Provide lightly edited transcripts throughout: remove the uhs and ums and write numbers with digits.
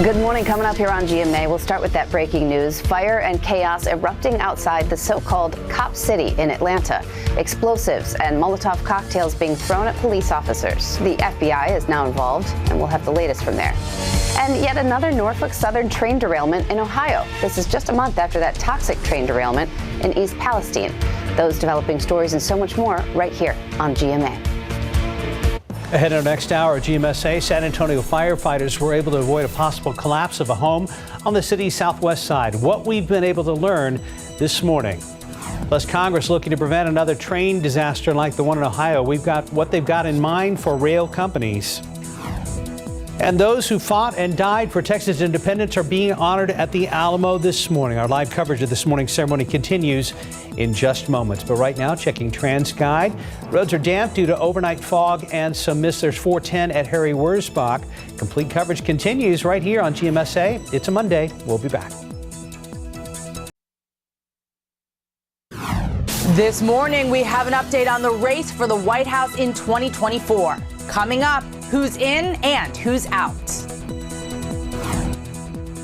Good morning. Coming up here on GMA, we'll start with that breaking news. Fire and chaos erupting outside the so-called Cop City in Atlanta. Explosives and Molotov cocktails being thrown at police officers. The FBI is now involved, and we'll have the latest from there. And yet another Norfolk Southern train derailment in Ohio. This is just a month after that toxic train derailment in East Palestine. Those developing stories and so much more right here on GMA. Ahead in our next hour at GMSA, San Antonio firefighters were able to avoid a possible collapse of a home on the city's southwest side. What we've been able to learn this morning. Plus, Congress looking to prevent another train disaster like the one in Ohio. We've got what they've got in mind for rail companies. And those who fought and died for Texas independence are being honored at the Alamo this morning. Our live coverage of this morning's ceremony continues in just moments. But right now, checking TransGuide. Roads are damp due to overnight fog and some mist. There's 410 at Harry Wurzbach. Complete coverage continues right here on GMSA. It's a Monday. We'll be back. This morning, we have an update on the race for the White House in 2024. Coming up, who's in and who's out.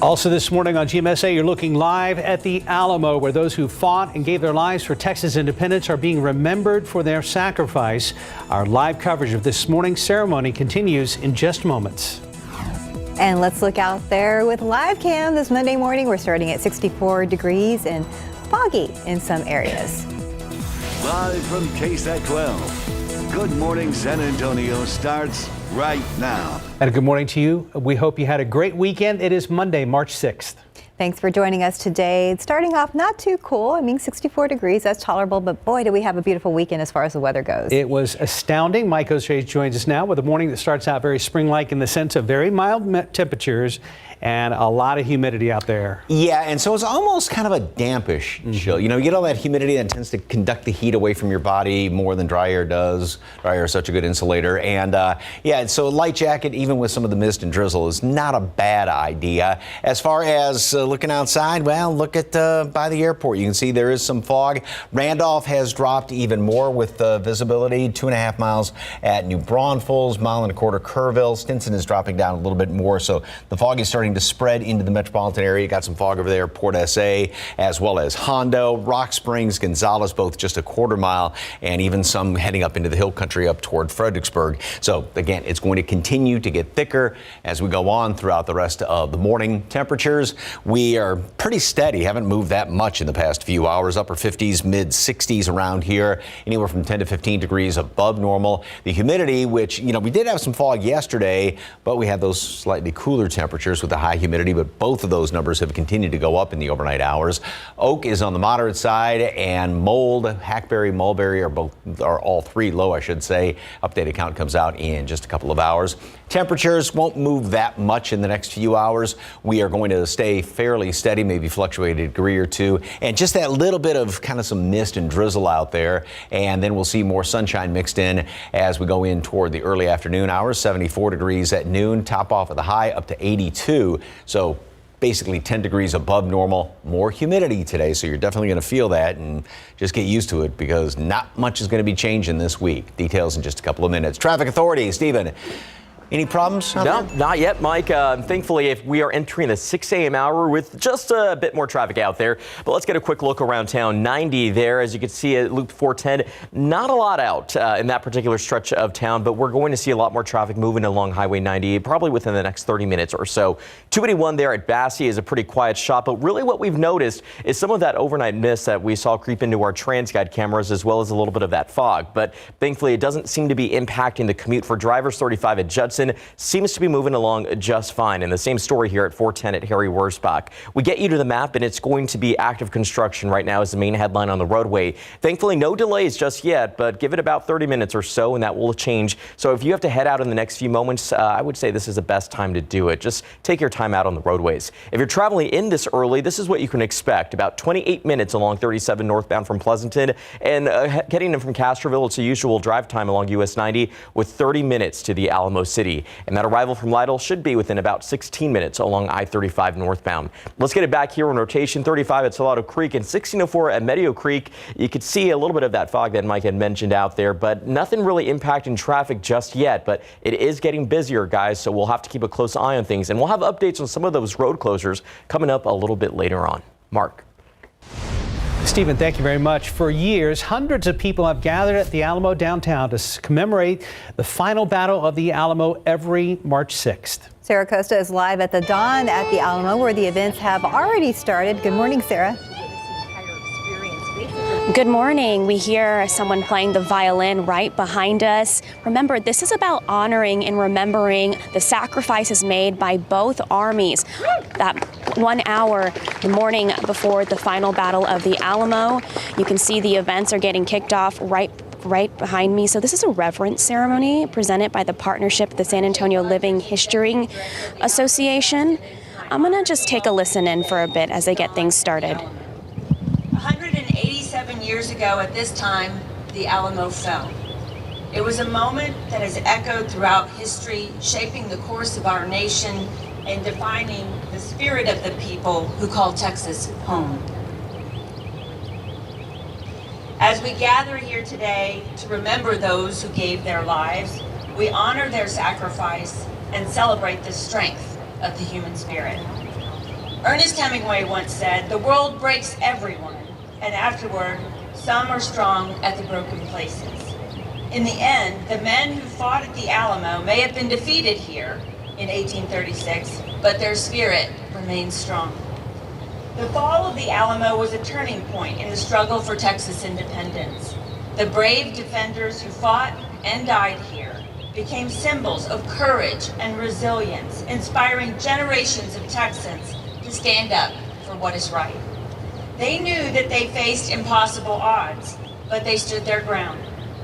Also this morning on GMSA, you're looking live at the Alamo, where those who fought and gave their lives for Texas independence are being remembered for their sacrifice. Our live coverage of this morning's ceremony continues in just moments. And let's look out there with live cam this Monday morning. We're starting at 64 degrees and foggy in some areas. Live from KSAT 12. Good Morning San Antonio starts right now. And a good morning to you. We hope you had a great weekend. It is Monday, March 6th. Thanks for joining us today. It's starting off not too cool. I mean, 64 degrees, that's tolerable, but boy, do we have a beautiful weekend as far as the weather goes. It was astounding. Mike Osrey joins us now with a morning that starts out very spring-like in the sense of very mild temperatures and a lot of humidity out there. Yeah, and so it's almost kind of a dampish chill. You know, you get all that humidity that tends to conduct the heat away from your body more than dry air does. Dry air is such a good insulator. And yeah, so a light jacket, even with some of the mist and drizzle, is not a bad idea. As far as looking outside, well, look at by the airport. You can see there is some fog. Randolph has dropped even more with visibility, 2.5 miles at New Braunfels, 1.25 miles Kerrville. Stinson is dropping down a little bit more, so the fog is starting to spread into the metropolitan area. You got some fog over there, Port SA, as well as Hondo, Rock Springs, Gonzales, both just a 1/4 mile, and even some heading up into the hill country up toward Fredericksburg. So again, it's going to continue to get thicker as we go on throughout the rest of the morning. Temperatures, we are pretty steady, haven't moved that much in the past few hours. Upper 50s, mid 60s around here, anywhere from 10 to 15 degrees above normal. The humidity, which, you know, we did have some fog yesterday, but we had those slightly cooler temperatures with the high humidity, but both of those numbers have continued to go up in the overnight hours. Oak is on the moderate side, and Mold, Hackberry, Mulberry are all three low, I should say. Updated count comes out in just a couple of hours. Temperatures won't move that much in the next few hours. We are going to stay fairly steady, maybe fluctuate a degree or two, and just that little bit of kind of some mist and drizzle out there, and then we'll see more sunshine mixed in as we go in toward the early afternoon hours. 74 degrees at noon, top off at the high up to 82. So basically 10 degrees above normal, more humidity today, so you're definitely going to feel that, and just get used to it because not much is going to be changing this week. Details in just a couple of minutes. Traffic authorities, Stephen. Any problems? No, not yet, Mike. Thankfully, if we are entering the 6 a.m. hour with just a bit more traffic out there. But let's get a quick look around town. 90 there, as you can see at Loop 410. Not a lot out in that particular stretch of town, but we're going to see a lot more traffic moving along Highway 90, probably within the next 30 minutes or so. 281 there at Basse is a pretty quiet shot, but really what we've noticed is some of that overnight mist that we saw creep into our TransGuide cameras, as well as a little bit of that fog. But thankfully, it doesn't seem to be impacting the commute for drivers. 35 at Judson seems to be moving along just fine. And the same story here at 410 at Harry Wurzbach. We get you to the map, and it's going to be active construction right now is the main headline on the roadway. Thankfully, no delays just yet, but give it about 30 minutes or so, and that will change. So if you have to head out in the next few moments, I would say this is the best time to do it. Just take your time out on the roadways. If you're traveling in this early, this is what you can expect. About 28 minutes along 37 northbound from Pleasanton, and getting in from Castroville, it's a usual drive time along US 90 with 30 minutes to the Alamo City. City. And that arrival from Lytle should be within about 16 minutes along I-35 northbound. Let's get it back here on rotation 35 at Salado Creek and 1604 at Medio Creek. You could see a little bit of that fog that Mike had mentioned out there, but nothing really impacting traffic just yet. But it is getting busier, guys, so we'll have to keep a close eye on things. And we'll have updates on some of those road closures coming up a little bit later on. Mark. Stephen, thank you very much. For years, hundreds of people have gathered at the Alamo downtown to commemorate the final battle of the Alamo every March 6th. Sarah Costa is live at the Dawn at the Alamo, where the events have already started. Good morning, Sarah. Good morning. We hear someone playing the violin right behind us. Remember, this is about honoring and remembering the sacrifices made by both armies. That 1 hour, the morning before the final battle of the Alamo, you can see the events are getting kicked off right behind me. So this is a reverence ceremony presented by the partnership, the San Antonio Living History Association. I'm going to just take a listen in for a bit as they get things started. 187 years ago at this time, the Alamo fell. It was a moment that has echoed throughout history, shaping the course of our nation and defining the spirit of the people who call Texas home. As we gather here today to remember those who gave their lives, we honor their sacrifice and celebrate the strength of the human spirit. Ernest Hemingway once said, "The world breaks everyone, and afterward, some are strong at the broken places." In the end, the men who fought at the Alamo may have been defeated here in 1836, but their spirit remains strong. The fall of the Alamo was a turning point in the struggle for Texas independence. The brave defenders who fought and died here became symbols of courage and resilience, inspiring generations of Texans to stand up for what is right. They knew that they faced impossible odds, but they stood their ground,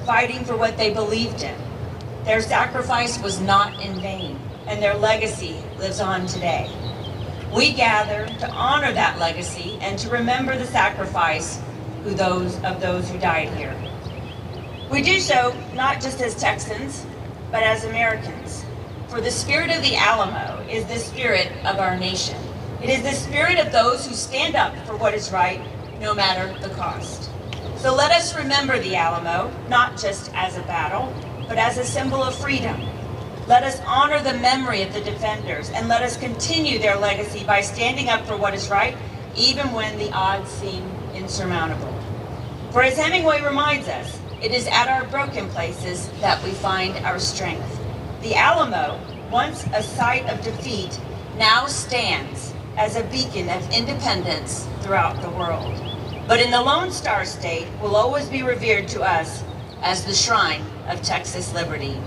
fighting for what they believed in. Their sacrifice was not in vain, and their legacy lives on today. We gather to honor that legacy and to remember the sacrifice of those who died here. We do so not just as Texans, but as Americans. For the spirit of the Alamo is the spirit of our nation. It is the spirit of those who stand up for what is right, no matter the cost. So let us remember the Alamo, not just as a battle, but as a symbol of freedom. Let us honor the memory of the defenders, and let us continue their legacy by standing up for what is right, even when the odds seem insurmountable. For as Hemingway reminds us, it is at our broken places that we find our strength. The Alamo, once a site of defeat, now stands as a beacon of independence throughout the world. But in the Lone Star State will always be revered to us as the shrine of Texas liberty.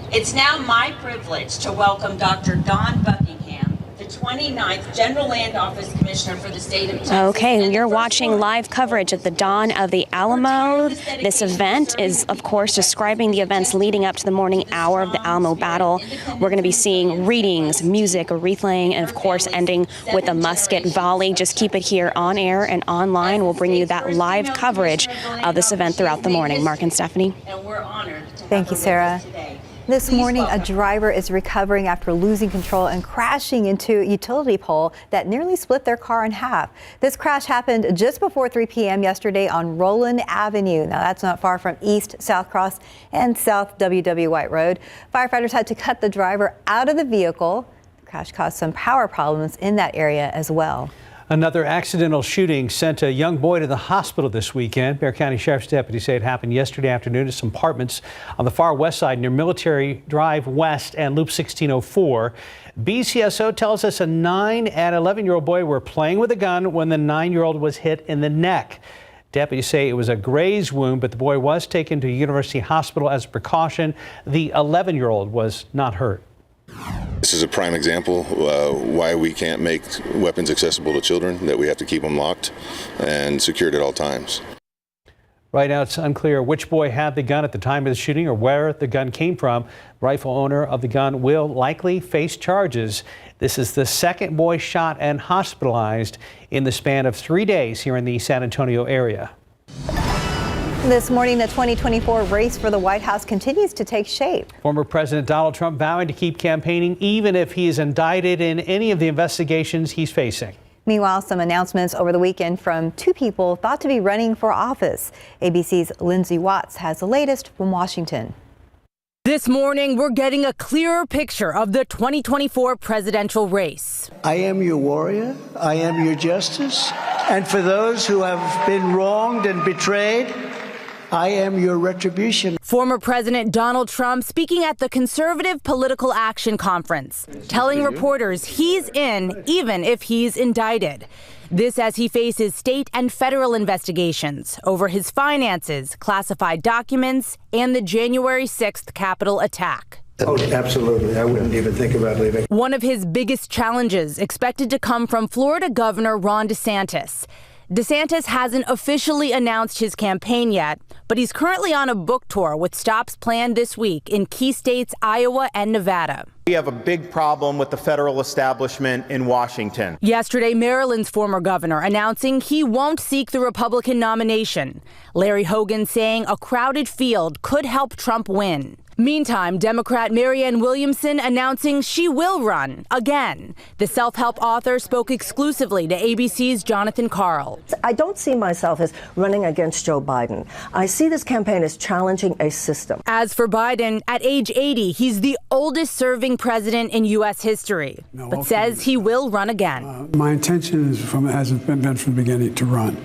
It's now my privilege to welcome Dr. Dawn Buckingham, the 29th General Land Office Commissioner for the state of Texas. Okay, you're watching live coverage at the Dawn of the Alamo. This event is, of course, describing the events leading up to the morning hour of the Alamo battle. We're going to be seeing readings, music, a wreath laying, and of course ending with a musket volley. Just keep it here on air and online. We'll bring you that live coverage of this event throughout the morning. Mark and Stephanie. And we're honored to Thank you, Sarah. This morning, a driver is recovering after losing control and crashing into a utility pole that nearly split their car in half. This crash happened just before 3 p.m. yesterday on Roland Avenue. Now, that's not far from East South Cross and South W.W. White Road. Firefighters had to cut the driver out of the vehicle. The crash caused some power problems in that area as well. Another accidental shooting sent a young boy to the hospital this weekend. Bexar County Sheriff's deputies say it happened yesterday afternoon at some apartments on the far west side near Military Drive West and Loop 1604. BCSO tells us a 9 and 11-year-old boy were playing with a gun when the 9-year-old was hit in the neck. Deputies say it was a graze wound, but the boy was taken to University Hospital as a precaution. The 11-year-old was not hurt. This is a prime example why we can't make weapons accessible to children, that we have to keep them locked and secured at all times. Right now, it's unclear which boy had the gun at the time of the shooting or where the gun came from. Rifle owner of the gun will likely face charges. This is the second boy shot and hospitalized in the span of 3 days here in the San Antonio area. This morning, the 2024 race for the White House continues to take shape. Former President Donald Trump vowing to keep campaigning even if he is indicted in any of the investigations he's facing. Meanwhile, some announcements over the weekend from two people thought to be running for office. ABC's Lindsay Watts has the latest from Washington. This morning, we're getting a clearer picture of the 2024 presidential race. I am your warrior. I am your justice. And for those who have been wronged and betrayed, I am your retribution. Former President Donald Trump speaking at the Conservative Political Action Conference, telling reporters he's in even if he's indicted. This as he faces state and federal investigations over his finances, classified documents, and the January 6th Capitol attack. Oh, absolutely. I wouldn't even think about leaving. One of his biggest challenges expected to come from Florida Governor Ron DeSantis. DeSantis hasn't officially announced his campaign yet, but he's currently on a book tour with stops planned this week in key states Iowa and Nevada. We have a big problem with the federal establishment in Washington. Yesterday, Maryland's former governor announcing he won't seek the Republican nomination. Larry Hogan saying a crowded field could help Trump win. Meantime, Democrat Marianne Williamson announcing she will run again. The self-help author spoke exclusively to ABC's Jonathan Karl. I don't see myself as running against Joe Biden. I see this campaign as challenging a system. As for Biden, at age 80, he's the oldest serving president in U.S. history, but says he will run again. My intention hasn't been from the beginning to run,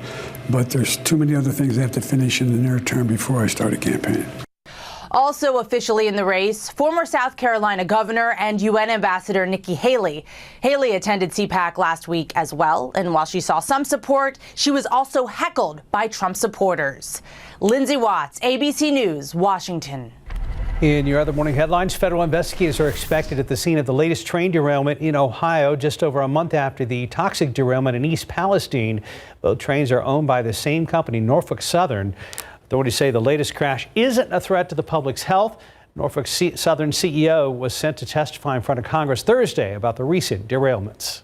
but there's too many other things I have to finish in the near term before I start a campaign. Also officially in the race, former South Carolina Governor and UN Ambassador Nikki Haley. Haley attended CPAC last week as well, and while she saw some support, she was also heckled by Trump supporters. Lindsay Watts, ABC News, Washington. In your other morning headlines, federal investigators are expected at the scene of the latest train derailment in Ohio, just over a month after the toxic derailment in East Palestine. Both trains are owned by the same company, Norfolk Southern. Authorities say the latest crash isn't a threat to the public's health. Norfolk Southern CEO was sent to testify in front of Congress Thursday about the recent derailments.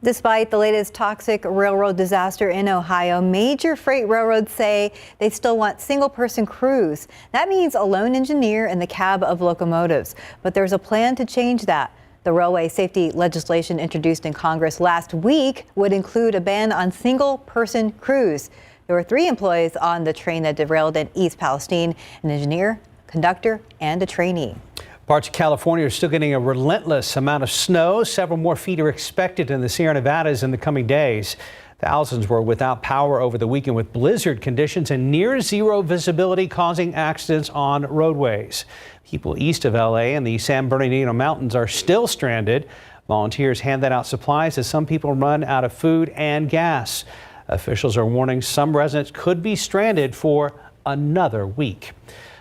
Despite the latest toxic railroad disaster in Ohio, major freight railroads say they still want single-person crews. That means a lone engineer in the cab of locomotives. But there's a plan to change that. The railway safety legislation introduced in Congress last week would include a ban on single-person crews. There were 3 employees on the train that derailed in East Palestine: an engineer, conductor, and a trainee. Parts of California are still getting a relentless amount of snow. Several more feet are expected in the Sierra Nevadas in the coming days. Thousands were without power over the weekend with blizzard conditions and near zero visibility causing accidents on roadways. People east of LA and the San Bernardino Mountains are still stranded. Volunteers handed out supplies as some people run out of food and gas. Officials are warning some residents could be stranded for another week.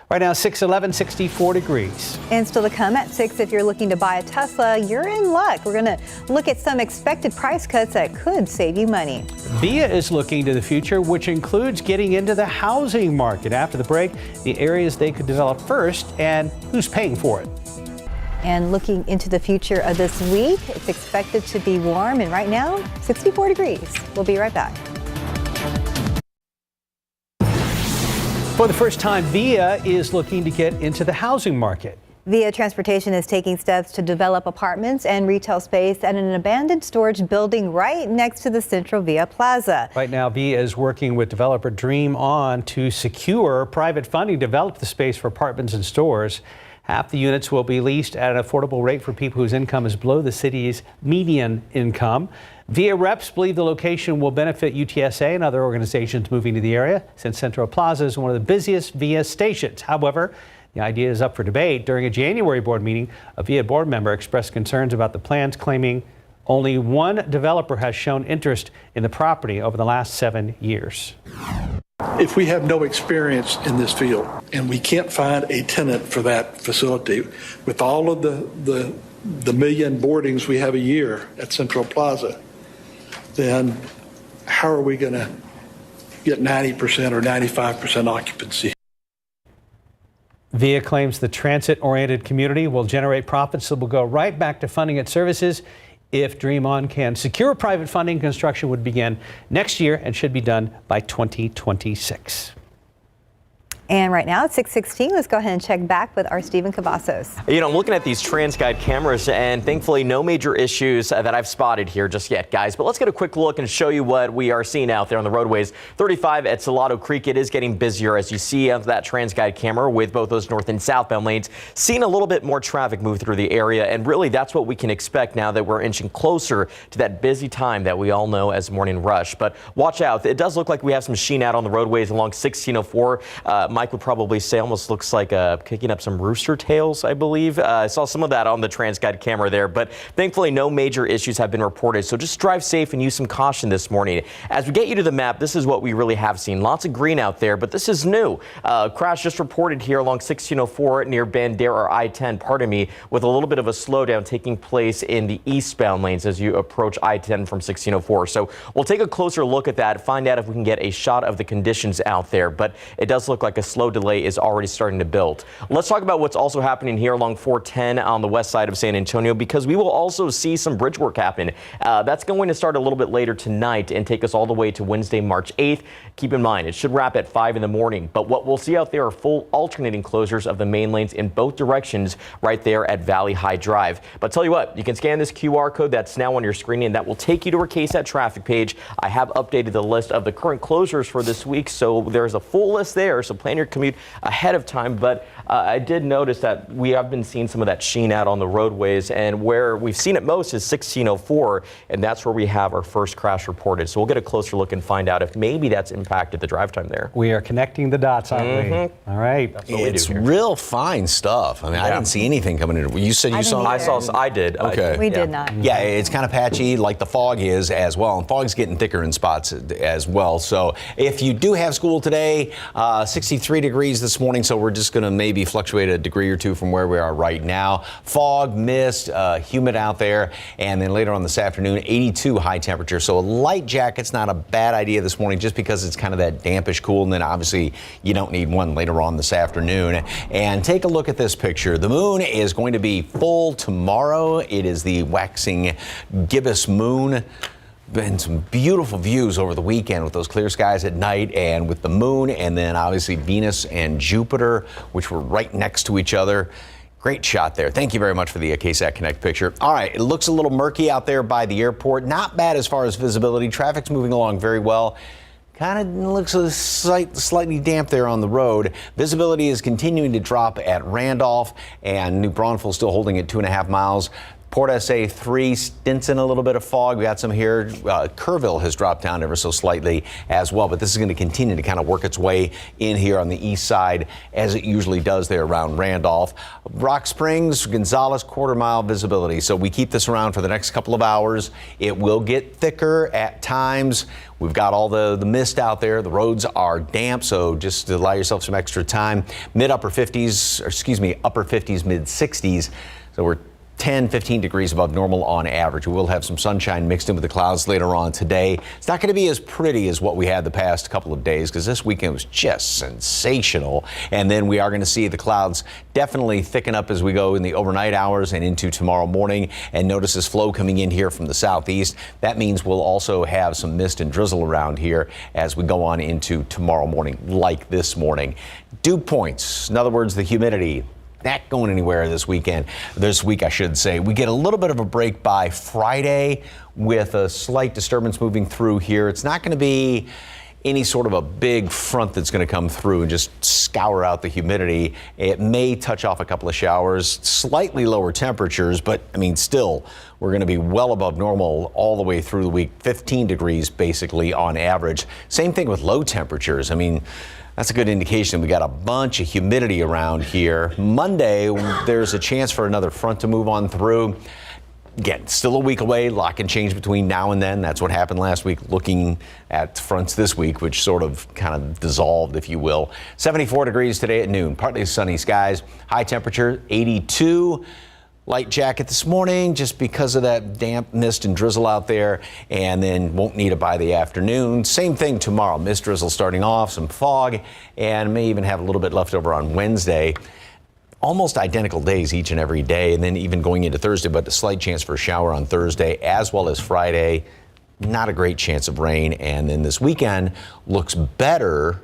Right now, 6:11, 64 degrees. And still to come at 6, if you're looking to buy a Tesla, you're in luck. We're going to look at some expected price cuts that could save you money. Via is looking to the future, which includes getting into the housing market. After the break, the areas they could develop first and who's paying for it. And looking into the future of this week, it's expected to be warm, and right now, 64 degrees. We'll be right back. For the first time, Via is looking to get into the housing market. Via Transportation is taking steps to develop apartments and retail space at an abandoned storage building right next to the Central Via Plaza. Right now, Via is working with developer Dream On to secure private funding to develop the space for apartments and stores. Half the units will be leased at an affordable rate for people whose income is below the city's median income. Via reps believe the location will benefit UTSA and other organizations moving to the area, since Central Plaza is one of the busiest Via stations. However, the idea is up for debate. During a January board meeting, a Via board member expressed concerns about the plans, claiming only one developer has shown interest in the property over the last 7 years. If we have no experience in this field and we can't find a tenant for that facility, with all of the million boardings we have a year at Central Plaza, then how are we going to get 90% or 95% occupancy? Via claims the transit-oriented community will generate profits that will go right back to funding its services. If Dream On can secure private funding, construction would begin next year and should be done by 2026. And right now it's 6:16. Let's go ahead and check back with our Stephen Cavazos. You know, I'm looking at these TransGuide cameras, and thankfully no major issues that I've spotted here just yet, guys. But let's get a quick look and show you what we are seeing out there on the roadways. 35 at Salado Creek, it is getting busier, as you see on that TransGuide camera with both those north and southbound lanes. Seeing a little bit more traffic move through the area, and really that's what we can expect now that we're inching closer to that busy time that we all know as morning rush. But watch out. It does look like we have some sheen out on the roadways along 1604. Mike would probably say almost looks like kicking up some rooster tails, I believe. I saw some of that on the TransGuide camera there, but thankfully no major issues have been reported. So just drive safe and use some caution this morning. As we get you to the map, this is what we really have seen. Lots of green out there, but this is new. Crash just reported here along 1604 near Bandera, or I-10, pardon me, with a little bit of a slowdown taking place in the eastbound lanes as you approach I-10 from 1604. So we'll take a closer look at that, find out if we can get a shot of the conditions out there, but it does look like a slow delay is already starting to build. Let's talk about what's also happening here along 410 on the west side of San Antonio, because we will also see some bridge work happen. That's going to start a little bit later tonight and take us all the way to Wednesday, March 8th. Keep in mind, it should wrap at 5 in the morning, but what we'll see out there are full alternating closures of the main lanes in both directions right there at Valley High Drive. But tell you what, you can scan this QR code that's now on your screen, and that will take you to our KSAT traffic page. I have updated the list of the current closures for this week, so there's a full list there, so plan your commute ahead of time. But I did notice that we have been seeing some of that sheen out on the roadways, and where we've seen it most is 1604, and that's where we have our first crash reported. So we'll get a closer look and find out if maybe that's impacted the drive time there. We are connecting the dots, aren't we? All right. That's what we It's do here. real fine stuff. I mean, I didn't see anything coming in. You said you saw? I did. Okay. We did not. Yeah, it's kind of patchy like the fog is as well. And fog's getting thicker in spots as well. So if you do have school today, 63 degrees this morning. So we're just going to maybe fluctuate a degree or two from where we are right now. Fog, mist, humid out there. And then later on this afternoon, 82 high temperature. So a light jacket's not a bad idea this morning just because it's kind of that dampish cool. And then obviously you don't need one later on this afternoon. And take a look at this picture. The moon is going to be full tomorrow. It is the waxing gibbous moon. Been some beautiful views over the weekend with those clear skies at night and with the moon, and then obviously Venus and Jupiter, which were right next to each other. Great shot there. Thank you very much for the KSAT Connect picture. All right, it looks a little murky out there by the airport. Not bad as far as visibility. Traffic's moving along very well. Kind of looks slightly damp there on the road. Visibility is continuing to drop at Randolph, and New Braunfels still holding at 2.5 miles. Port SA 3, Stinson, a little bit of fog. We got some here. Kerrville has dropped down ever so slightly as well, but this is going to continue to kind of work its way in here on the east side as it usually does there around Randolph. Rock Springs, Gonzales, quarter-mile visibility. So we keep this around for the next couple of hours. It will get thicker at times. We've got all the mist out there. The roads are damp, so just allow yourself some extra time. Upper 50s, mid 60s. So we're 10, 15 degrees above normal on average. We will have some sunshine mixed in with the clouds later on today. It's not going to be as pretty as what we had the past couple of days because this weekend was just sensational. And then we are going to see the clouds definitely thicken up as we go in the overnight hours and into tomorrow morning. And notice this flow coming in here from the southeast. That means we'll also have some mist and drizzle around here as we go on into tomorrow morning, like this morning. Dew points, in other words, the humidity, not going anywhere this week, I should say. We get a little bit of a break by Friday with a slight disturbance moving through here. It's not going to be any sort of a big front that's going to come through and just scour out the humidity. It may touch off a couple of showers, slightly lower temperatures, but I mean, still, we're going to be well above normal all the way through the week, 15 degrees basically on average. Same thing with low temperatures. I mean, that's a good indication we got a bunch of humidity around here. Monday, there's a chance for another front to move on through. Again, still a week away. A lot can change between now and then. That's what happened last week, looking at fronts this week, which sort of kind of dissolved, if you will. 74 degrees today at noon. Partly sunny skies. High temperature, 82. Light jacket this morning just because of that damp mist and drizzle out there, and then won't need it by the afternoon. Same thing tomorrow. Mist drizzle starting off, some fog, and may even have a little bit left over on Wednesday. Almost identical days each and every day, and then even going into Thursday, but a slight chance for a shower on Thursday as well as Friday. Not a great chance of rain, and then this weekend looks better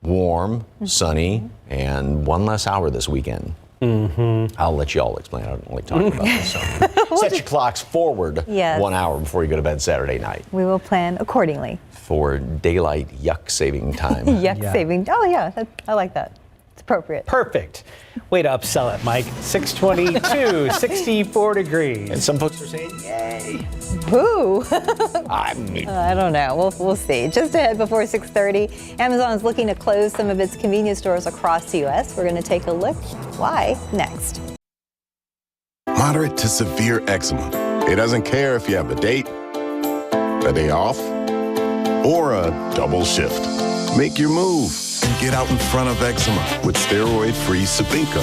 warm, sunny, and one less hour this weekend. I'll let you all explain. I don't like talking about this. So. Set your clocks forward 1 hour before you go to bed Saturday night. We will plan accordingly. For daylight yuck saving time. Saving. Oh, yeah. I like that. It's appropriate. Perfect. Way to upsell it, Mike. 622, 64 degrees. And some folks are saying, yay. Woo. I mean, I don't know. We'll see. Just ahead before 6:30, Amazon is looking to close some of its convenience stores across the U.S. We're going to take a look. Why? Next. Moderate to severe eczema. It doesn't care if you have a date, a day off, or a double shift. Make your move and get out in front of eczema with steroid-free Sabinco.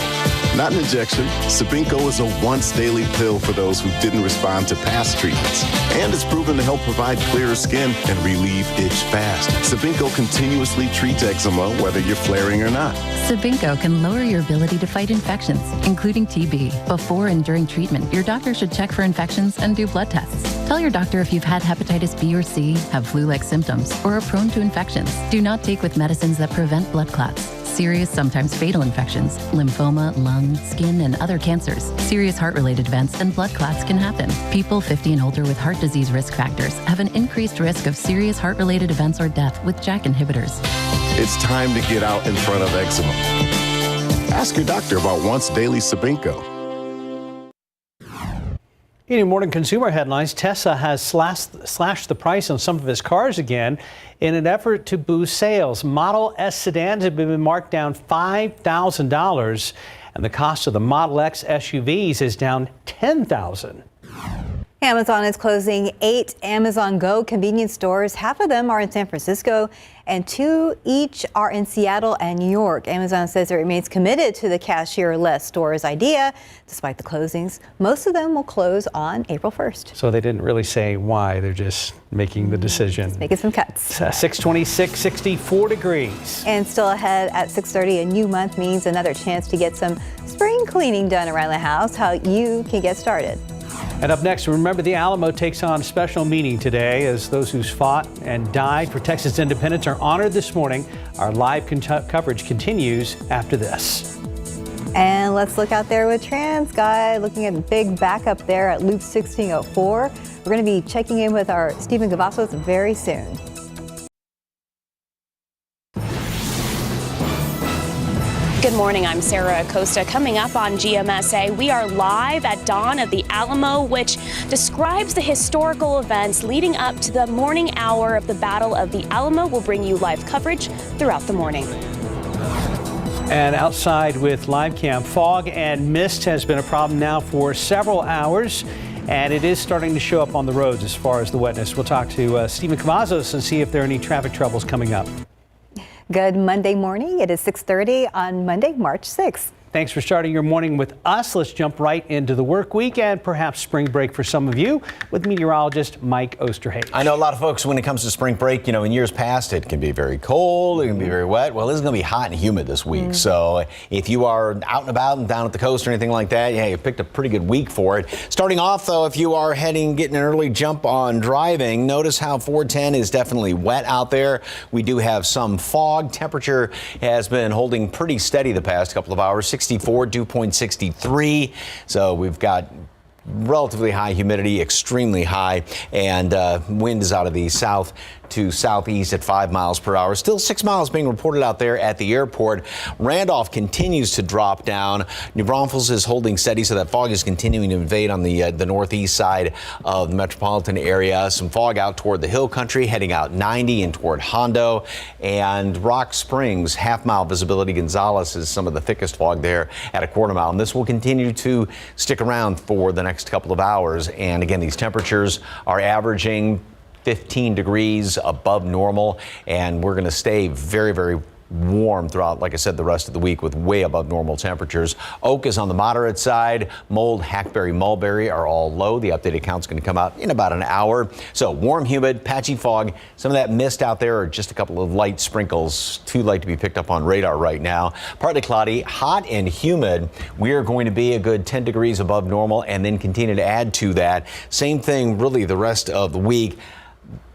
Not an injection, Sabinco is a once-daily pill for those who didn't respond to past treatments. And it's proven to help provide clearer skin and relieve itch fast. Sabinco continuously treats eczema whether you're flaring or not. Sabinco can lower your ability to fight infections, including TB. Before and during treatment, your doctor should check for infections and do blood tests. Tell your doctor if you've had hepatitis B or C, have flu-like symptoms, or are prone to infections. Do not take with medicines that prevent blood clots. Serious, sometimes fatal infections, lymphoma, lung, skin, and other cancers, serious heart-related events, and blood clots can happen. People 50 and older with heart disease risk factors have an increased risk of serious heart-related events or death with JAK inhibitors. It's time to get out in front of eczema. Ask your doctor about once daily Sabinco. In your morning consumer headlines, Tesla has slashed the price on some of its cars again in an effort to boost sales. Model S sedans have been marked down $5,000, and the cost of the Model X SUVs is down $10,000. Amazon is closing 8 Amazon Go convenience stores. Half of them are in San Francisco, and 2 each are in Seattle and New York. Amazon says it remains committed to the cashier-less stores idea. Despite the closings, most of them will close on April 1st. So they didn't really say why. They're just making the decision. Just making some cuts. 626, 64 degrees. And still ahead at 6:30, a new month means another chance to get some spring cleaning done around the house. How you can get started. And up next, remember the Alamo takes on a special meaning today as those who fought and died for Texas independence are honored this morning. Our live coverage continues after this. And let's look out there with TransGuide, looking at a big backup there at Loop 1604. We're going to be checking in with our Stephen Cavazos very soon. Good morning, I'm Sarah Acosta. Coming up on GMSA, we are live at dawn of the Alamo, which describes the historical events leading up to the morning hour of the Battle of the Alamo. We'll bring you live coverage throughout the morning. And outside with live cam, fog and mist has been a problem now for several hours, and it is starting to show up on the roads as far as the wetness. We'll talk to Stephen Cavazos and see if there are any traffic troubles coming up. Good Monday morning. It is 6:30 on Monday, March 6th. Thanks for starting your morning with us. Let's jump right into the work week and perhaps spring break for some of you with meteorologist Mike Osterhage. I know a lot of folks, when it comes to spring break, in years past, it can be very cold, it can be very wet. Well, it's going to be hot and humid this week. So if you are out and about and down at the coast or anything like that, yeah, you picked a pretty good week for it. Starting off, though, if you are getting an early jump on driving, notice how 410 is definitely wet out there. We do have some fog. Temperature has been holding pretty steady the past couple of hours. 64, dew point 63. So we've got relatively high humidity, extremely high, and wind is out of the south to southeast at 5 miles per hour. Still 6 miles being reported out there at the airport. Randolph continues to drop down. New Braunfels is holding steady, so that fog is continuing to invade on the northeast side of the metropolitan area. Some fog out toward the hill country, heading out 90 and toward Hondo. And Rock Springs, half-mile visibility. Gonzales is some of the thickest fog there at a quarter mile. And this will continue to stick around for the next couple of hours. And again, these temperatures are averaging 15 degrees above normal, and we're going to stay very, very warm throughout, like I said, the rest of the week with way above normal temperatures. Oak is on the moderate side. Mold, hackberry, mulberry are all low. The updated count's going to come out in about an hour. So warm, humid, patchy fog. Some of that mist out there are just a couple of light sprinkles, too light to be picked up on radar right now. Partly cloudy, hot and humid. We are going to be a good 10 degrees above normal and then continue to add to that. Same thing really the rest of the week.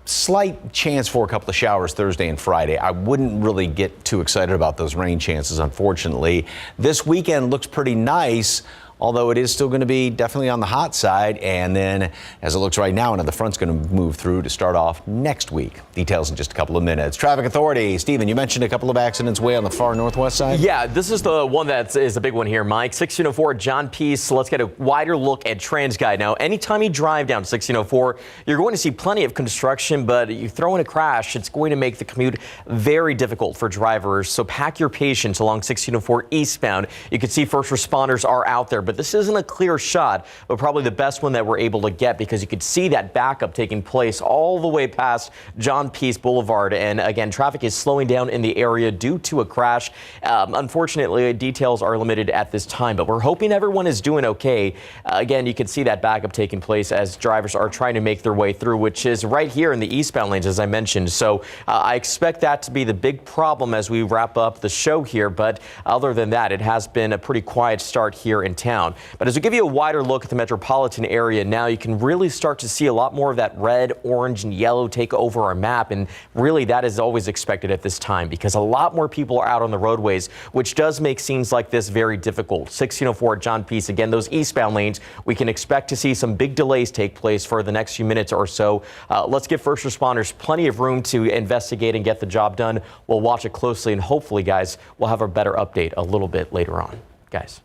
Slight chance for a couple of showers Thursday and Friday. I wouldn't really get too excited about those rain chances, unfortunately. This weekend looks pretty nice, although it is still going to be definitely on the hot side. And then as it looks right now, another front's going to move through to start off next week. Details in just a couple of minutes. Traffic Authority, Stephen, you mentioned a couple of accidents way on the far northwest side. Yeah, this is the one that is a big one here, Mike. 1604 John Peace. So let's get a wider look at TransGuide. Now, anytime you drive down 1604, you're going to see plenty of construction, but you throw in a crash, it's going to make the commute very difficult for drivers. So pack your patience along 1604 eastbound. You can see first responders are out there, but this isn't a clear shot, but probably the best one that we're able to get because you could see that backup taking place all the way past John Peace Boulevard. And again, traffic is slowing down in the area due to a crash. Unfortunately, details are limited at this time, but we're hoping everyone is doing okay. Again, you can see that backup taking place as drivers are trying to make their way through, which is right here in the eastbound lanes, as I mentioned. So I expect that to be the big problem as we wrap up the show here. But other than that, it has been a pretty quiet start here in town. But as we give you a wider look at the metropolitan area now, you can really start to see a lot more of that red, orange, and yellow take over our map. And really, that is always expected at this time because a lot more people are out on the roadways, which does make scenes like this very difficult. 1604 John Peace, again, those eastbound lanes, we can expect to see some big delays take place for the next few minutes or so. Let's give first responders plenty of room to investigate and get the job done. We'll watch it closely, and hopefully, guys, we'll have a better update a little bit later on. Guys.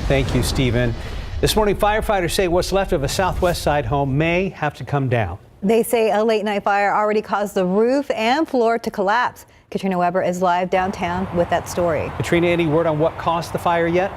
Thank you, Stephen. This morning, firefighters say what's left of a southwest side home may have to come down. They say a late night fire already caused the roof and floor to collapse. Katrina Weber is live downtown with that story. Katrina, any word on what caused the fire yet?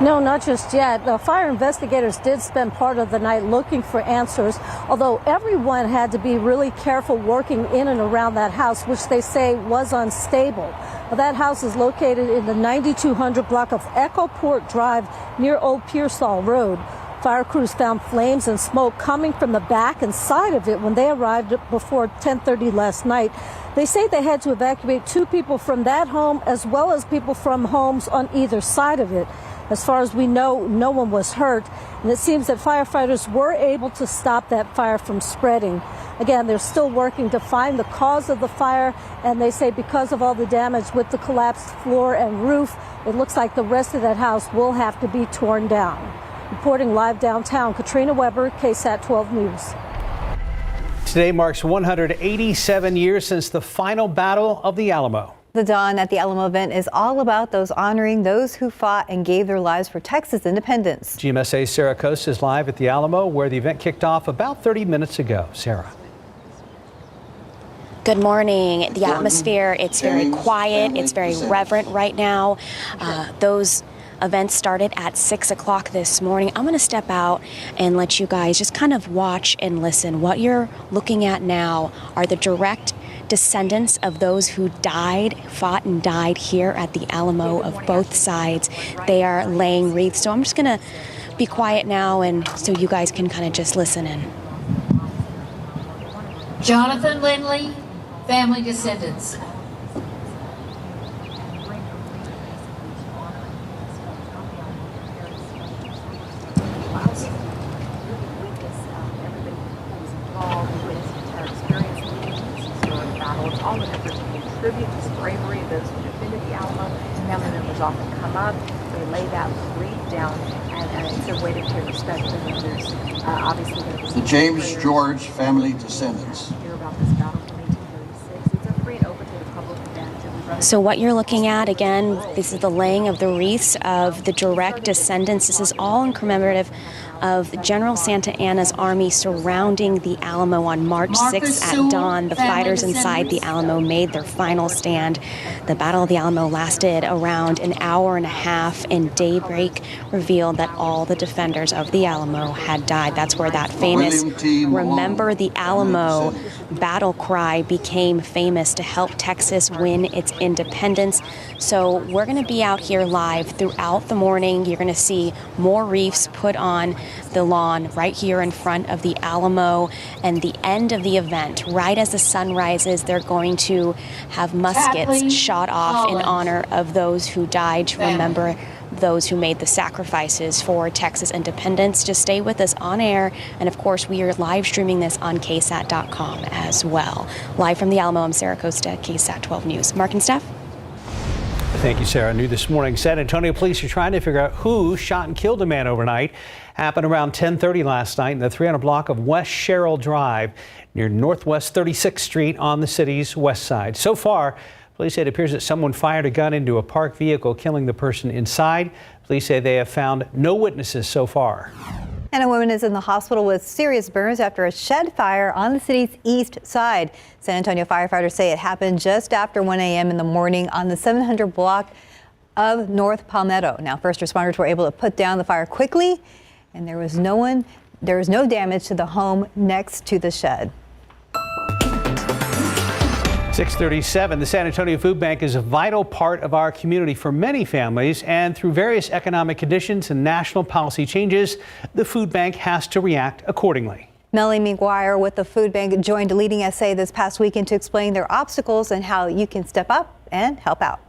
No, not just yet. The fire investigators did spend part of the night looking for answers, although everyone had to be really careful working in and around that house, which they say was unstable. Well, that house is located in the 9200 block of Echo Port Drive near Old Pearsall Road. Fire crews found flames and smoke coming from the back and side of it when they arrived before 10:30 last night. They say they had to evacuate 2 people from that home as well as people from homes on either side of it. As far as we know, no one was hurt, and it seems that firefighters were able to stop that fire from spreading. Again, they're still working to find the cause of the fire, and they say because of all the damage with the collapsed floor and roof, it looks like the rest of that house will have to be torn down. Reporting live downtown, Katrina Weber, KSAT 12 News. Today marks 187 years since the final Battle of the Alamo. The Dawn at the Alamo event is all about those honoring those who fought and gave their lives for Texas independence. GMSA's Sarah Coast is live at the Alamo, where the event kicked off about 30 minutes ago. Sarah. Good morning. The atmosphere, it's very quiet. It's very reverent right now. Those events started at 6 o'clock this morning. I'm going to step out and let you guys just kind of watch and listen. What you're looking at now are the direct descendants of those who fought and died here at the Alamo of both sides. They are laying wreaths. So I'm just going to be quiet now and so you guys can kind of just listen in. Jonathan Lindley, family descendants. All an effort to pay tribute to the bravery of those who defended the Alamo. Family members often come up, they lay that wreath down, and it's a way to pay respect to them. There's obviously the James George family descendants. Hear about this battle from 1836. It's a free and open to the public event. So what you're looking at, again, this is the laying of the wreaths of the direct descendants. This is all in commemorative of General Santa Anna's army surrounding the Alamo on March 6th at dawn. The fighters inside the Alamo made their final stand. The Battle of the Alamo lasted around an hour and a half, and daybreak revealed that all the defenders of the Alamo had died. That's where that famous "Remember the Alamo" battle cry became famous to help Texas win its independence. So we're going to be out here live throughout the morning. You're going to see more wreaths put on the lawn right here in front of the Alamo, and the end of the event, right as the sun rises, they're going to have muskets shot off in honor of those who died to remember those who made the sacrifices for Texas independence. Just stay with us on air. And of course, we are live streaming this on KSAT.com as well. Live from the Alamo, I'm Sarah Costa, KSAT 12 News. Mark and Steph. Thank you, Sarah. New this morning, San Antonio police are trying to figure out who shot and killed a man overnight. Happened around 10:30 last night in the 300 block of West Sherrill Drive near Northwest 36th Street on the city's west side. So far, police say it appears that someone fired a gun into a parked vehicle, killing the person inside. Police say they have found no witnesses so far. And a woman is in the hospital with serious burns after a shed fire on the city's east side. San Antonio firefighters say it happened just after 1 a.m. in the morning on the 700 block of North Palmetto. Now, first responders were able to put down the fire quickly, and there was no damage to the home next to the shed. 6:37, the San Antonio Food Bank is a vital part of our community for many families, and through various economic conditions and national policy changes, the food bank has to react accordingly. Melanie McGuire with the Food Bank joined Leading SA this past weekend to explain their obstacles and how you can step up and help out.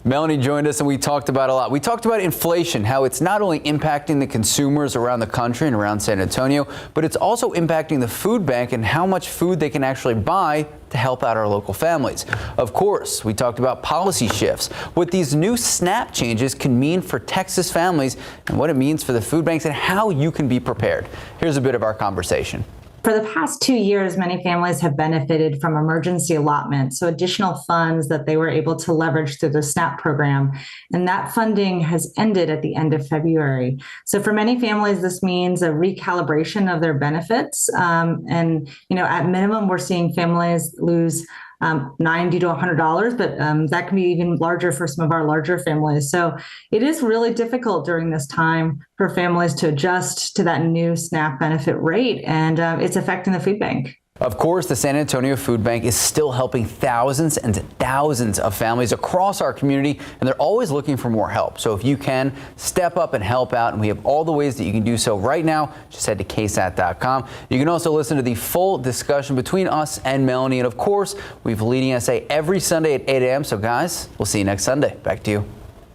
Melanie joined us and we talked about a lot. We talked about inflation, how it's not only impacting the consumers around the country and around San Antonio, but it's also impacting the food bank and how much food they can actually buy to help out our local families. Of course, we talked about policy shifts, what these new SNAP changes can mean for Texas families and what it means for the food banks and how you can be prepared. Here's a bit of our conversation. For the past 2 years, many families have benefited from emergency allotment, so additional funds that they were able to leverage through the SNAP program. And that funding has ended at the end of February. So for many families, this means a recalibration of their benefits. And, at minimum, we're seeing families lose $90 to $100, but that can be even larger for some of our larger families. So it is really difficult during this time for families to adjust to that new SNAP benefit rate, and it's affecting the food bank. Of course, the San Antonio Food Bank is still helping thousands and thousands of families across our community, and they're always looking for more help. So if you can, step up and help out, and we have all the ways that you can do so right now. Just head to KSAT.com. You can also listen to the full discussion between us and Melanie, and of course, we've Leading SA every Sunday at 8 a.m. So guys, we'll see you next Sunday. Back to you.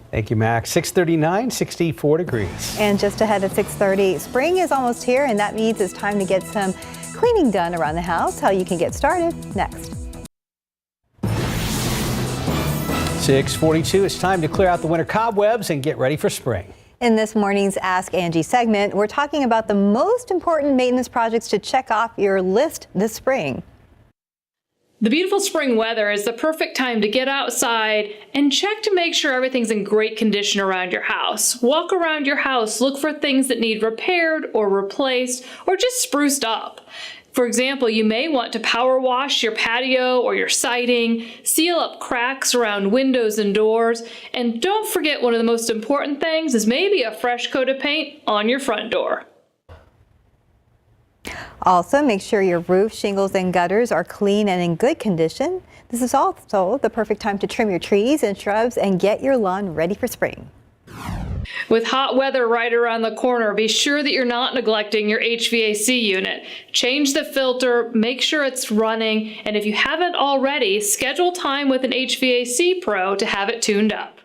Thank you, Max. 6:39, 64 degrees. And just ahead at 6:30, spring is almost here, and that means it's time to get some cleaning done around the house. How you can get started next. 6:42, it's time to clear out the winter cobwebs and get ready for spring. In this morning's Ask Angie segment, we're talking about the most important maintenance projects to check off your list this spring. The beautiful spring weather is the perfect time to get outside and check to make sure everything's in great condition around your house. Walk around your house, look for things that need repaired or replaced or just spruced up. For example, you may want to power wash your patio or your siding, seal up cracks around windows and doors, and don't forget one of the most important things is maybe a fresh coat of paint on your front door. Also, make sure your roof, shingles, and gutters are clean and in good condition. This is also the perfect time to trim your trees and shrubs and get your lawn ready for spring. With hot weather right around the corner, be sure that you're not neglecting your HVAC unit. Change the filter, make sure it's running, and if you haven't already, schedule time with an HVAC pro to have it tuned up.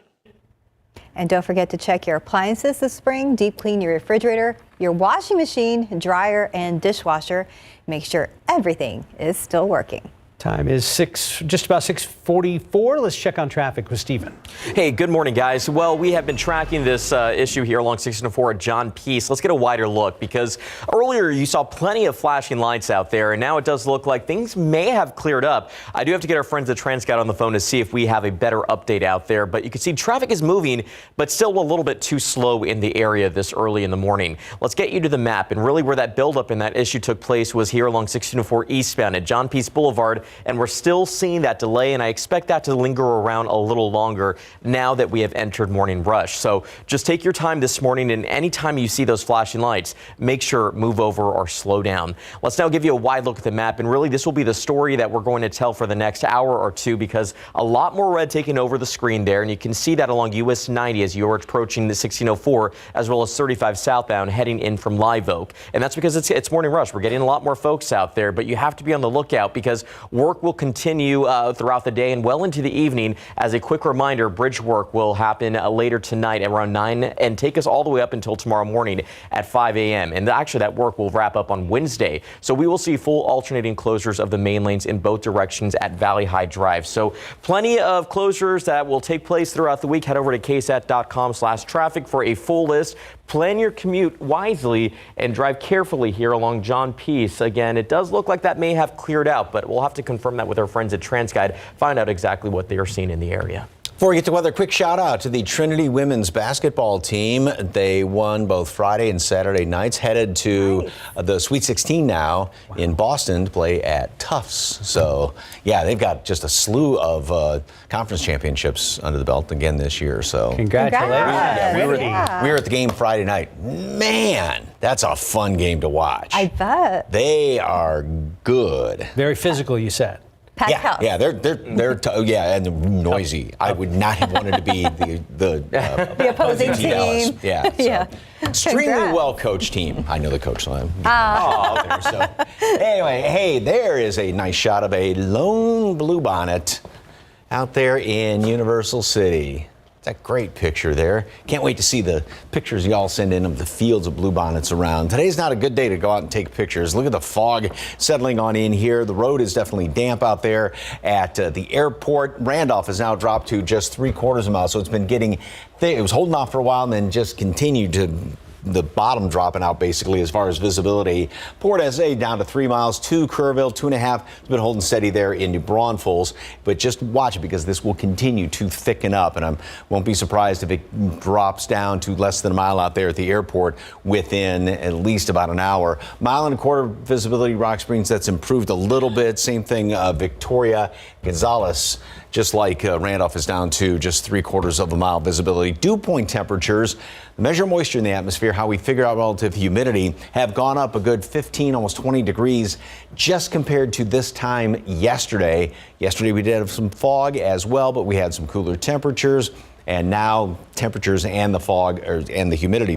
And don't forget to check your appliances this spring. Deep clean your refrigerator, your washing machine, dryer, and dishwasher. Make sure everything is still working. Time is just about 6:44. Let's check on traffic with Stephen. Hey, good morning, guys. Well, we have been tracking this issue here along 604 at John Peace. Let's get a wider look because earlier you saw plenty of flashing lights out there, and now it does look like things may have cleared up. I do have to get our friends at Transcat on the phone to see if we have a better update out there, but you can see traffic is moving, but still a little bit too slow in the area this early in the morning. Let's get you to the map, and really where that buildup and that issue took place was here along 1604 eastbound at John Peace Boulevard. And we're still seeing that delay, and I expect that to linger around a little longer now that we have entered morning rush. So just take your time this morning, and anytime you see those flashing lights, make sure move over or slow down. Let's now give you a wide look at the map, and really this will be the story that we're going to tell for the next hour or two because a lot more red taking over the screen there, and you can see that along US 90 as you're approaching the 1604 as well as 35 southbound heading in from Live Oak. And that's because it's morning rush. We're getting a lot more folks out there, but you have to be on the lookout because Work will continue throughout the day and well into the evening. As a quick reminder, bridge work will happen later tonight around 9 and take us all the way up until tomorrow morning at 5 a.m. And actually that work will wrap up on Wednesday. So we will see full alternating closures of the main lanes in both directions at Valley High Drive. So plenty of closures that will take place throughout the week. Head over to ksat.com/traffic for a full list. Plan your commute wisely and drive carefully here along John Peace. Again, it does look like that may have cleared out, but we'll have to confirm that with our friends at TransGuide, find out exactly what they are seeing in the area. Before we get to weather, quick shout out to the Trinity women's basketball team. They won both Friday and Saturday nights, headed to the Sweet 16 now in Boston to play at Tufts. So, yeah, they've got just a slew of conference championships under the belt again this year. So, congratulations. Yeah, we were at the game Friday night. Man, that's a fun game to watch. I bet. They are good. Very physical, you said. Yeah, they're and noisy. I would not have wanted to be the opposing team. Yeah, so. Extremely well coached team. I know the coach, so I'm out there. So anyway, hey, there is a nice shot of a lone bluebonnet out there in Universal City. It's a great picture there. Can't wait to see the pictures y'all send in of the fields of bluebonnets around. Today's not a good day to go out and take pictures. Look at the fog settling on in here. The road is definitely damp out there at the airport. Randolph has now dropped to just 3/4 mile, so it's been getting thick. It was holding off for a while and then just continued to the bottom dropping out basically as far as visibility. Port SA down to 3 miles, to Kerrville, 2.5. It's been holding steady there in New Braunfels, but just watch it because this will continue to thicken up, and I won't be surprised if it drops down to less than a mile out there at the airport within at least about an hour. 1.25 mile visibility, Rock Springs, that's improved a little bit. Same thing, Victoria, Gonzales, just like Randolph is down to just 3/4 mile visibility. Dew point temperatures, measure moisture in the atmosphere, how we figure out relative humidity, have gone up a good 15, almost 20 degrees just compared to this time yesterday. Yesterday we did have some fog as well, but we had some cooler temperatures. And now temperatures and the fog, and the humidity,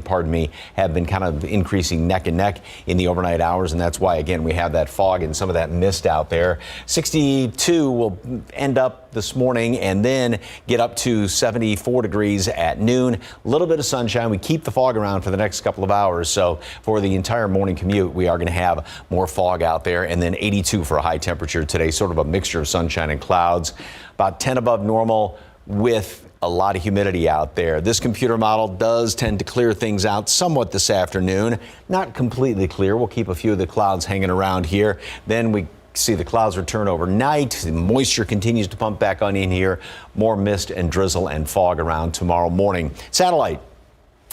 have been kind of increasing neck and neck in the overnight hours. And that's why, again, we have that fog and some of that mist out there. 62 will end up this morning and then get up to 74 degrees at noon. A little bit of sunshine. We keep the fog around for the next couple of hours. So for the entire morning commute, we are going to have more fog out there. And then 82 for a high temperature today, sort of a mixture of sunshine and clouds. About 10 above normal with a lot of humidity out there. This computer model does tend to clear things out somewhat this afternoon. Not completely clear. We'll keep a few of the clouds hanging around here. Then we see the clouds return overnight. The moisture continues to pump back on in here. More mist and drizzle and fog around tomorrow morning. Satellite.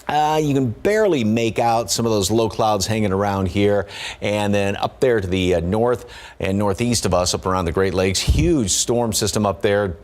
You can barely make out some of those low clouds hanging around here. And then up there to the north and northeast of us, up around the Great Lakes, huge storm system up there.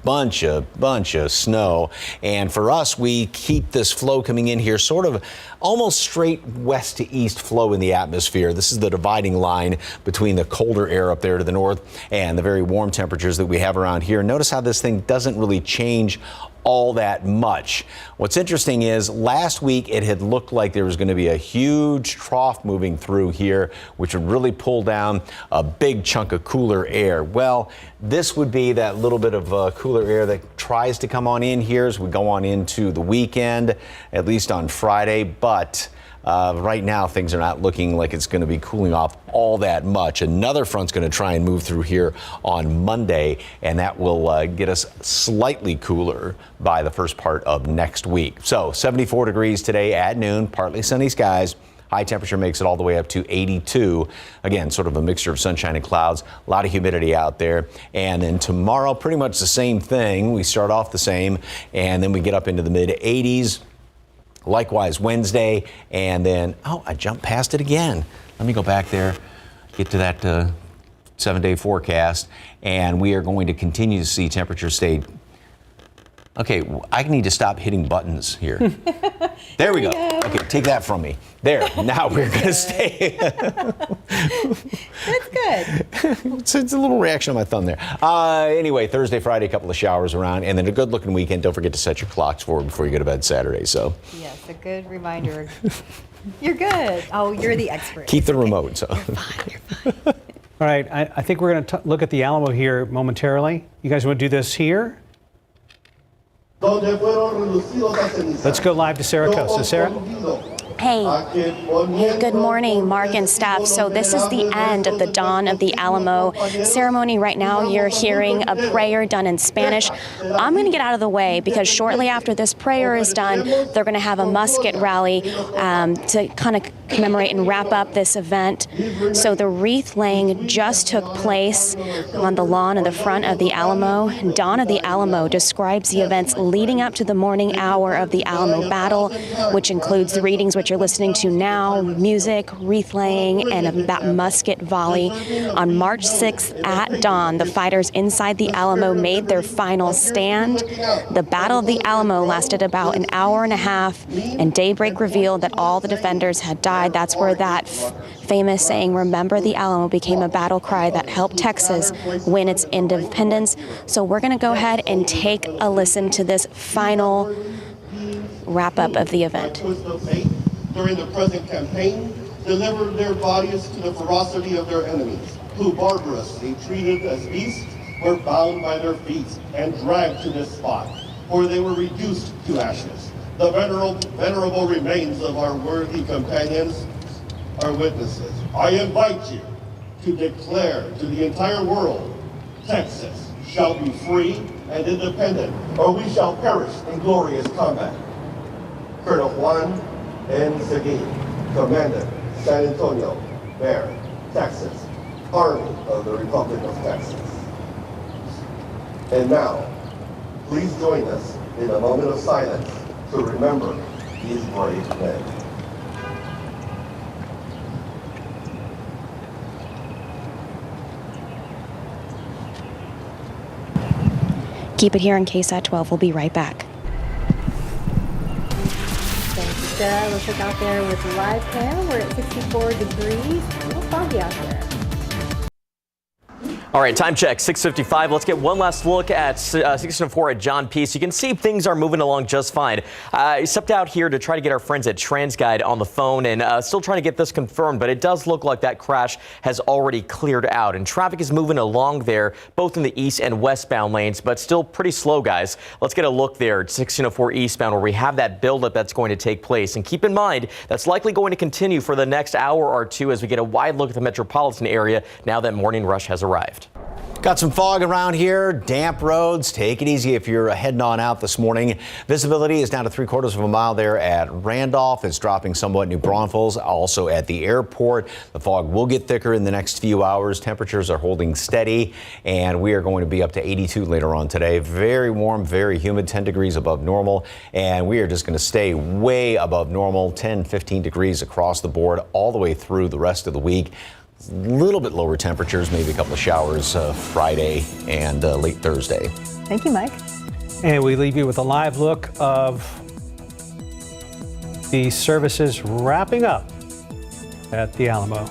Bunch of snow, and for us, we keep this flow coming in here sort of almost straight west to east flow in the atmosphere. This is the dividing line between the colder air up there to the north and the very warm temperatures that we have around here. Notice how this thing doesn't really change all that much. What's interesting is last week it had looked like there was going to be a huge trough moving through here, which would really pull down a big chunk of cooler air. Well, this would be that little bit of cooler air that tries to come on in here as we go on into the weekend, at least on Friday. But right now, things are not looking like it's going to be cooling off all that much. Another front's going to try and move through here on Monday, and that will get us slightly cooler by the first part of next week. So 74 degrees today at noon, partly sunny skies. High temperature makes it all the way up to 82. Again, sort of a mixture of sunshine and clouds. A lot of humidity out there. And then tomorrow, pretty much the same thing. We start off the same, and then we get up into the mid 80s. Likewise Wednesday, and then, I jumped past it again. Let me go back there, get to that 7-day forecast, and we are going to continue to see temperatures stay. Okay, I need to stop hitting buttons here. There we go. Okay, take that from me. There, now we're going to stay. That's good. It's a little reaction on my thumb there. Anyway, Thursday, Friday, a couple of showers around, and then a good looking weekend. Don't forget to set your clocks forward before you go to bed Saturday. So. Yes, a good reminder. You're good. Oh, you're the expert. Keep the remote. So. All All right, I think we're going to look at the Alamo here momentarily. You guys want to do this here? Let's go live to Sarah Costa. Sarah? Hey, good morning, Mark and Steph. So this is the end of the Dawn of the Alamo ceremony. Right now, you're hearing a prayer done in Spanish. I'm going to get out of the way because shortly after this prayer is done, they're going to have a musket rally to kind of commemorate and wrap up this event. So the wreath laying just took place on the lawn in the front of the Alamo. Dawn of the Alamo describes the events leading up to the morning hour of the Alamo battle, which includes the readings which you're listening to now, music, wreath laying, and that musket volley. On March 6th at dawn, the fighters inside the Alamo made their final stand. The Battle of the Alamo lasted about an hour and a half, and daybreak revealed that all the defenders had died. That's where that famous saying, "Remember the Alamo," became a battle cry that helped Texas win its independence. So we're going to go ahead and take a listen to this final wrap up of the event. During the present campaign, delivered their bodies to the ferocity of their enemies, who barbarously treated as beasts, were bound by their feet and dragged to this spot, where they were reduced to ashes. The venerable remains of our worthy companions are witnesses. I invite you to declare to the entire world, Texas shall be free and independent, or we shall perish in glorious combat. Colonel Juan N. Seguin, Commandant, San Antonio, Bear, Texas, Army of the Republic of Texas. And now, please join us in a moment of silence to remember these brave men. Keep it here in KSAT 12. We'll be right back. Sarah, let's look out there with the live cam. We're at 64 degrees. A little foggy out there. All right, time check, 6:55. Let's get one last look at 604 at John P. So you can see things are moving along just fine. I stepped out here to try to get our friends at TransGuide on the phone and still trying to get this confirmed, but it does look like that crash has already cleared out and traffic is moving along there, both in the east and westbound lanes, but still pretty slow, guys. Let's get a look there at 1604 eastbound where we have that buildup that's going to take place. And keep in mind, that's likely going to continue for the next hour or two as we get a wide look at the metropolitan area now that morning rush has arrived. Got some fog around here, damp roads. Take it easy if you're heading on out this morning. Visibility is down to 3/4 of a mile there at Randolph. It's dropping somewhat New Braunfels, also at the airport. The fog will get thicker in the next few hours. Temperatures are holding steady, and we are going to be up to 82 later on today. Very warm, very humid, 10 degrees above normal, and we are just going to stay way above normal, 10, 15 degrees across the board all the way through the rest of the week. A little bit lower temperatures, maybe a couple of showers Friday and late Thursday. Thank you, Mike. And we leave you with a live look of the services wrapping up at the Alamo.